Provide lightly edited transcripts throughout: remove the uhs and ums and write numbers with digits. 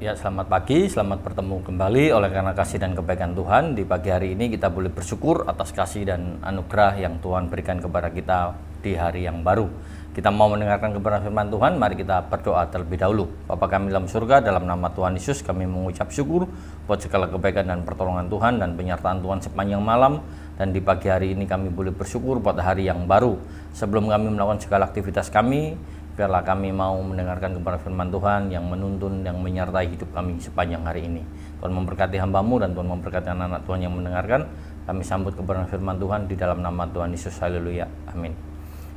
Ya, selamat pagi, selamat bertemu kembali. Oleh karena kasih dan kebaikan Tuhan, di pagi hari ini kita boleh bersyukur atas kasih dan anugerah yang Tuhan berikan kepada kita di hari yang baru. Kita mau mendengarkan kebenaran firman Tuhan, mari kita berdoa terlebih dahulu. Bapa kami dalam surga, dalam nama Tuhan Yesus kami mengucap syukur buat segala kebaikan dan pertolongan Tuhan dan penyertaan Tuhan sepanjang malam. Dan di pagi hari ini kami boleh bersyukur buat hari yang baru. Sebelum kami melakukan segala aktivitas kami, biarlah kami mau mendengarkan kebenaran firman Tuhan yang menuntun, yang menyertai hidup kami sepanjang hari ini. Tuhan memberkati hamba-Mu dan Tuhan memberkati anak-anak Tuhan yang mendengarkan. Kami sambut kebenaran firman Tuhan di dalam nama Tuhan Yesus. Haleluya. Amin.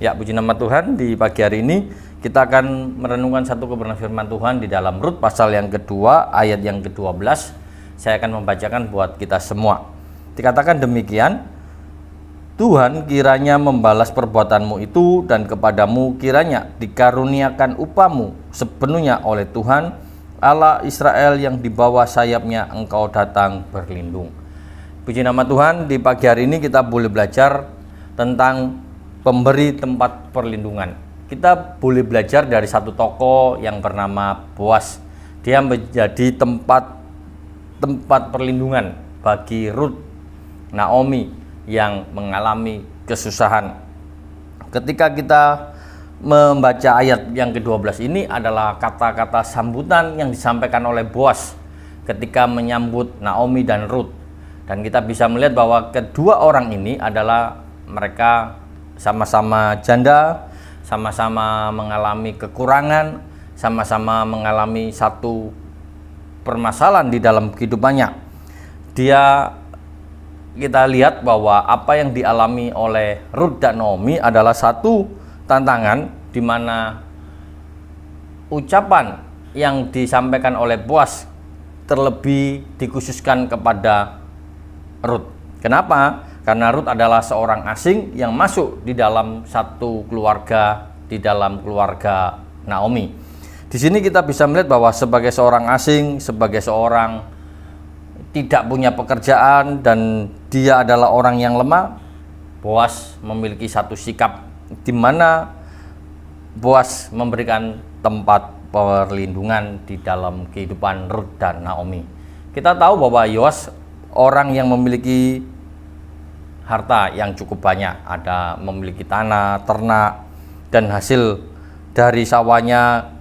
Ya, puji nama Tuhan. Di pagi hari ini kita akan merenungkan satu kebenaran firman Tuhan di dalam Rut pasal yang kedua, ayat yang ke-12. Saya akan membacakan buat kita semua. Dikatakan demikian, Tuhan kiranya membalas perbuatanmu itu dan kepadamu kiranya dikaruniakan upahmu sepenuhnya oleh Tuhan Allah Israel yang di bawah sayapnya engkau datang berlindung. Puji nama Tuhan, di pagi hari ini kita boleh belajar tentang pemberi tempat perlindungan. Kita boleh belajar dari satu tokoh yang bernama Boas. Dia menjadi tempat perlindungan bagi Rut, Naomi yang mengalami kesusahan. Ketika kita membaca ayat yang ke-12 ini adalah kata-kata sambutan yang disampaikan oleh Boas ketika menyambut Naomi dan Rut. Dan kita bisa melihat bahwa kedua orang ini adalah mereka sama-sama janda, sama-sama mengalami kekurangan, sama-sama mengalami satu permasalahan di dalam kehidupannya. Kita lihat bahwa apa yang dialami oleh Rut dan Naomi adalah satu tantangan di mana ucapan yang disampaikan oleh Boas terlebih dikhususkan kepada Rut. Kenapa? Karena Rut adalah seorang asing yang masuk di dalam satu keluarga, di dalam keluarga Naomi. Di sini kita bisa melihat bahwa sebagai seorang asing, sebagai seorang tidak punya pekerjaan dan dia adalah orang yang lemah, Boas memiliki satu sikap di mana Boas memberikan tempat perlindungan di dalam kehidupan Rut dan Naomi. Kita tahu bahwa Boas orang yang memiliki harta yang cukup banyak, ada memiliki tanah, ternak, dan hasil dari sawahnya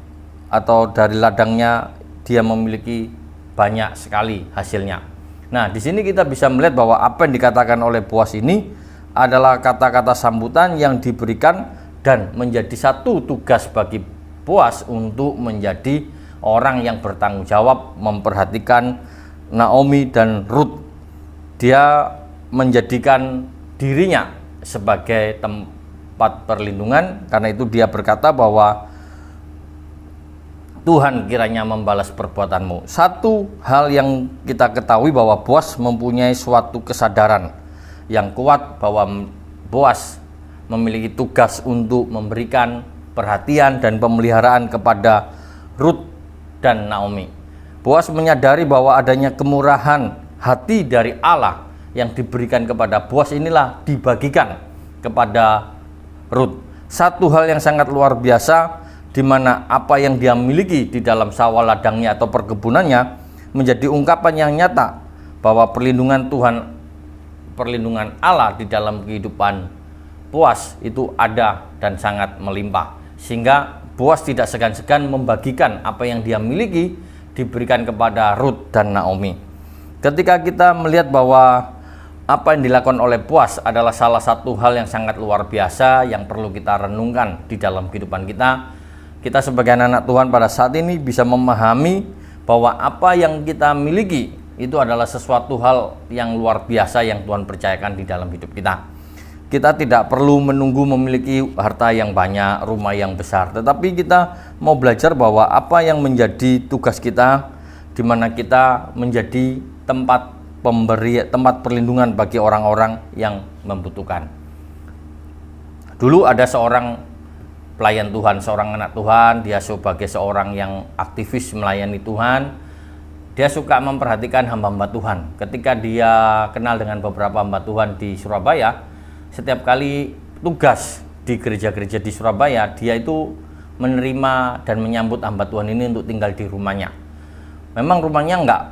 atau dari ladangnya dia memiliki banyak sekali hasilnya. Nah, di sini kita bisa melihat bahwa apa yang dikatakan oleh Boas ini adalah kata-kata sambutan yang diberikan dan menjadi satu tugas bagi Boas untuk menjadi orang yang bertanggung jawab memperhatikan Naomi dan Rut. Dia menjadikan dirinya sebagai tempat perlindungan, karena itu dia berkata bahwa Tuhan kiranya membalas perbuatanmu. Satu hal yang kita ketahui bahwa Boas mempunyai suatu kesadaran yang kuat bahwa Boas memiliki tugas untuk memberikan perhatian dan pemeliharaan kepada Rut dan Naomi. Boas menyadari bahwa adanya kemurahan hati dari Allah yang diberikan kepada Boas inilah dibagikan kepada Rut. Satu hal yang sangat luar biasa, di mana apa yang dia miliki di dalam sawah ladangnya atau perkebunannya menjadi ungkapan yang nyata bahwa perlindungan Tuhan, perlindungan Allah di dalam kehidupan Boas itu ada dan sangat melimpah, sehingga Boas tidak segan-segan membagikan apa yang dia miliki diberikan kepada Rut dan Naomi. Ketika kita melihat bahwa apa yang dilakukan oleh Boas adalah salah satu hal yang sangat luar biasa yang perlu kita renungkan di dalam kehidupan kita. Kita sebagai anak Tuhan pada saat ini bisa memahami bahwa apa yang kita miliki itu adalah sesuatu hal yang luar biasa yang Tuhan percayakan di dalam hidup kita. Kita tidak perlu menunggu memiliki harta yang banyak, rumah yang besar, tetapi kita mau belajar bahwa apa yang menjadi tugas kita, di mana kita menjadi tempat perlindungan bagi orang-orang yang membutuhkan. Dulu ada seorang pelayan Tuhan, seorang anak Tuhan, dia sebagai seorang yang aktivis melayani Tuhan. Dia suka memperhatikan hamba-hamba Tuhan. Ketika dia kenal dengan beberapa hamba Tuhan di Surabaya, setiap kali tugas di gereja-gereja di Surabaya, dia itu menerima dan menyambut hamba Tuhan ini untuk tinggal di rumahnya. Memang rumahnya nggak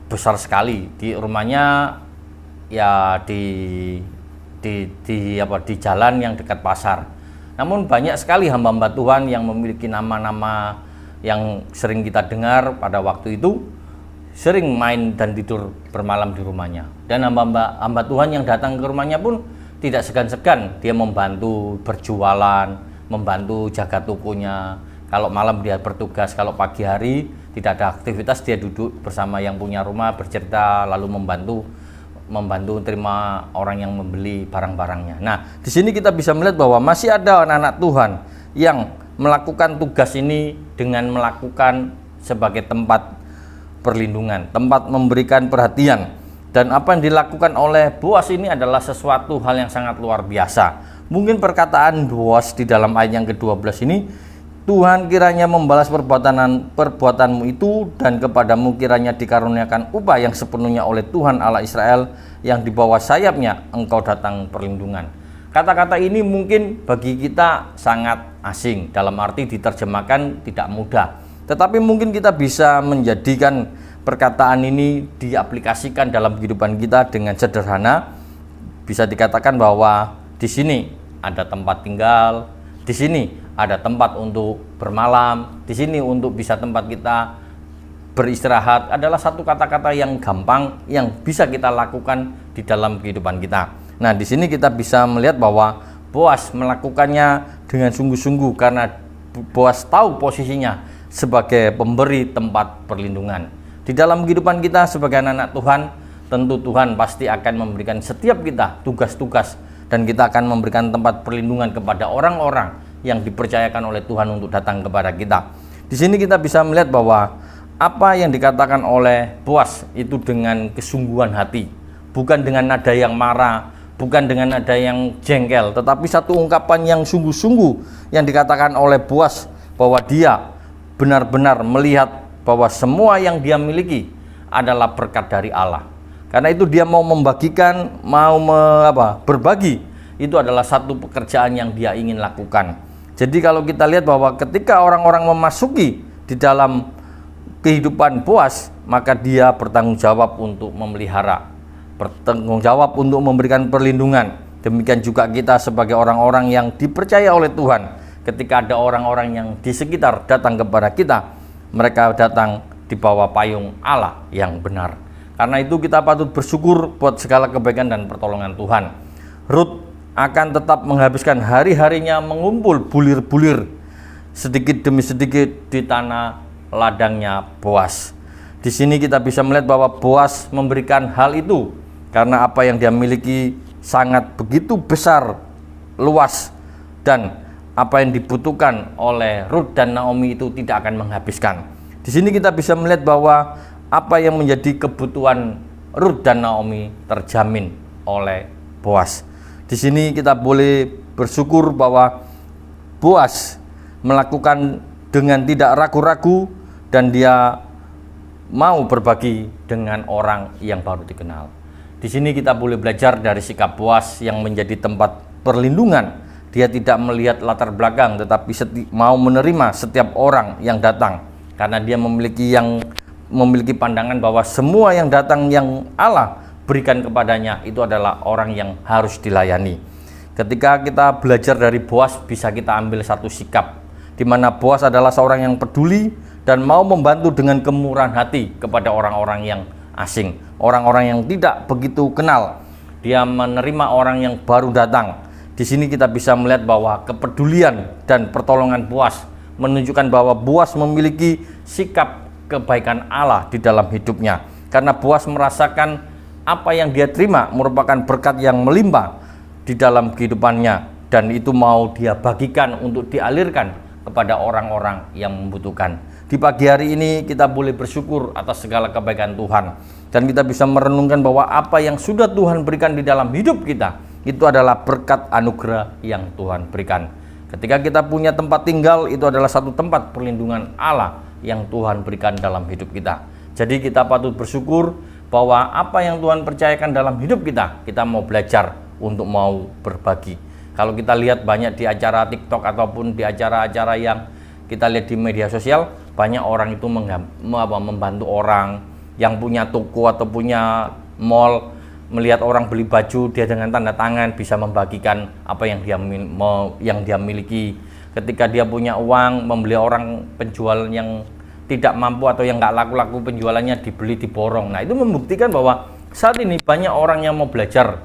besar sekali, di rumahnya ya di jalan yang dekat pasar. Namun banyak sekali hamba-hamba Tuhan yang memiliki nama-nama yang sering kita dengar pada waktu itu, sering main dan tidur bermalam di rumahnya. Dan hamba Tuhan yang datang ke rumahnya pun tidak segan-segan, dia membantu berjualan, membantu jaga tokonya. Kalau malam dia bertugas, kalau pagi hari tidak ada aktivitas, dia duduk bersama yang punya rumah bercerita, lalu membantu terima orang yang membeli barang-barangnya. Nah, di sini kita bisa melihat bahwa masih ada anak-anak Tuhan yang melakukan tugas ini dengan melakukan sebagai tempat perlindungan, tempat memberikan perhatian. Dan apa yang dilakukan oleh Boas ini adalah sesuatu hal yang sangat luar biasa. Mungkin perkataan Boas di dalam ayat yang ke-12 ini, Tuhan kiranya membalas perbuatanmu itu, dan kepadamu kiranya dikaruniakan upah yang sepenuhnya oleh Tuhan Allah Israel, yang di bawah sayapnya engkau datang perlindungan. Kata-kata ini mungkin bagi kita sangat asing, dalam arti diterjemahkan tidak mudah. Tetapi mungkin kita bisa menjadikan perkataan ini diaplikasikan dalam kehidupan kita dengan sederhana. Bisa dikatakan bahwa di sini ada tempat tinggal, di sini ada tempat untuk bermalam, di sini untuk bisa tempat kita beristirahat, adalah satu kata-kata yang gampang yang bisa kita lakukan di dalam kehidupan kita. Nah, di sini kita bisa melihat bahwa Boas melakukannya dengan sungguh-sungguh karena Boas tahu posisinya sebagai pemberi tempat perlindungan. Di dalam kehidupan kita sebagai anak-anak Tuhan, tentu Tuhan pasti akan memberikan setiap kita tugas-tugas, dan kita akan memberikan tempat perlindungan kepada orang-orang yang dipercayakan oleh Tuhan untuk datang kepada kita. Di sini kita bisa melihat bahwa apa yang dikatakan oleh Boas itu dengan kesungguhan hati, bukan dengan nada yang marah, bukan dengan nada yang jengkel, tetapi satu ungkapan yang sungguh-sungguh yang dikatakan oleh Boas bahwa dia benar-benar melihat bahwa semua yang dia miliki adalah berkat dari Allah. Karena itu dia mau membagikan, berbagi, itu adalah satu pekerjaan yang dia ingin lakukan. Jadi kalau kita lihat bahwa ketika orang-orang memasuki di dalam kehidupan Boas, maka dia bertanggung jawab untuk memelihara, bertanggung jawab untuk memberikan perlindungan. Demikian juga kita sebagai orang-orang yang dipercaya oleh Tuhan, ketika ada orang-orang yang di sekitar datang kepada kita, mereka datang di bawah payung Allah yang benar. Karena itu kita patut bersyukur buat segala kebaikan dan pertolongan Tuhan. Rut akan tetap menghabiskan hari-harinya mengumpul bulir-bulir sedikit demi sedikit di tanah ladangnya Boas. Di sini kita bisa melihat bahwa Boas memberikan hal itu karena apa yang dia miliki sangat begitu besar, luas, dan apa yang dibutuhkan oleh Rut dan Naomi itu tidak akan menghabiskan. Di sini kita bisa melihat bahwa apa yang menjadi kebutuhan Rut dan Naomi terjamin oleh Boas. Di sini kita boleh bersyukur bahwa Boas melakukan dengan tidak ragu-ragu, dan dia mau berbagi dengan orang yang baru dikenal. Di sini kita boleh belajar dari sikap Boas yang menjadi tempat perlindungan. Dia tidak melihat latar belakang, tetapi mau menerima setiap orang yang datang, karena dia memiliki pandangan bahwa semua yang datang yang Allah berikan kepadanya itu adalah orang yang harus dilayani. Ketika kita belajar dari Boas, bisa kita ambil satu sikap, di mana Boas adalah seorang yang peduli dan mau membantu dengan kemurahan hati kepada orang-orang yang asing, orang-orang yang tidak begitu kenal. Dia menerima orang yang baru datang. Di sini kita bisa melihat bahwa kepedulian dan pertolongan Boas menunjukkan bahwa Boas memiliki sikap kebaikan Allah di dalam hidupnya. Karena Boas merasakan apa yang dia terima merupakan berkat yang melimpah di dalam kehidupannya, dan itu mau dia bagikan untuk dialirkan kepada orang-orang yang membutuhkan. Di pagi hari ini kita boleh bersyukur atas segala kebaikan Tuhan, dan kita bisa merenungkan bahwa apa yang sudah Tuhan berikan di dalam hidup kita itu adalah berkat anugerah yang Tuhan berikan. Ketika kita punya tempat tinggal, itu adalah satu tempat perlindungan Allah yang Tuhan berikan dalam hidup kita. Jadi kita patut bersyukur bahwa apa yang Tuhan percayakan dalam hidup kita, kita mau belajar untuk mau berbagi. Kalau kita lihat banyak di acara TikTok ataupun di acara-acara yang kita lihat di media sosial, banyak orang itu membantu orang yang punya toko atau punya mall, melihat orang beli baju, dia dengan tanda tangan bisa membagikan apa yang dia miliki. Ketika dia punya uang, membeli orang penjual yang tidak mampu atau yang nggak laku-laku, penjualannya dibeli, diborong. Nah, itu membuktikan bahwa saat ini banyak orang yang mau belajar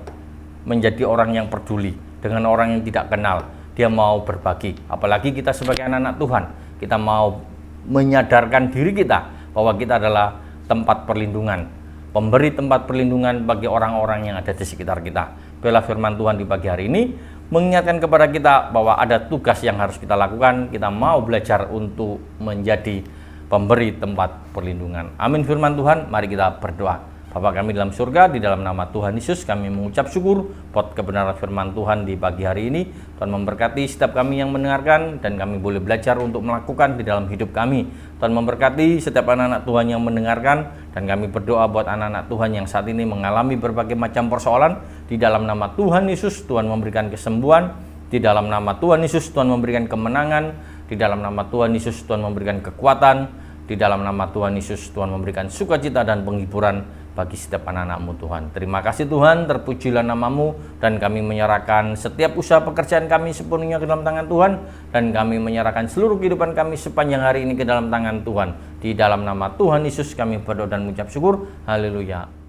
menjadi orang yang peduli dengan orang yang tidak kenal. Dia mau berbagi. Apalagi kita sebagai anak-anak Tuhan, kita mau menyadarkan diri kita bahwa kita adalah tempat perlindungan, pemberi tempat perlindungan bagi orang-orang yang ada di sekitar kita. Biarlah firman Tuhan di pagi hari ini mengingatkan kepada kita bahwa ada tugas yang harus kita lakukan. Kita mau belajar untuk menjadi pemberi tempat perlindungan. Amin firman Tuhan, mari kita berdoa. Bapa kami dalam surga, di dalam nama Tuhan Yesus kami mengucap syukur buat kebenaran firman Tuhan di pagi hari ini. Tuhan memberkati setiap kami yang mendengarkan dan kami boleh belajar untuk melakukan di dalam hidup kami. Tuhan memberkati setiap anak-anak Tuhan yang mendengarkan dan kami berdoa buat anak-anak Tuhan yang saat ini mengalami berbagai macam persoalan. Di dalam nama Tuhan Yesus Tuhan memberikan kesembuhan, di dalam nama Tuhan Yesus Tuhan memberikan kemenangan, di dalam nama Tuhan Yesus Tuhan memberikan kekuatan, di dalam nama Tuhan Yesus Tuhan memberikan sukacita dan penghiburan bagi setiap anak-anak-Mu Tuhan. Terima kasih Tuhan, terpujilah nama-Mu, dan kami menyerahkan setiap usaha pekerjaan kami sepenuhnya ke dalam tangan Tuhan, dan kami menyerahkan seluruh kehidupan kami sepanjang hari ini ke dalam tangan Tuhan. Di dalam nama Tuhan Yesus kami berdoa dan mengucap syukur. Haleluya.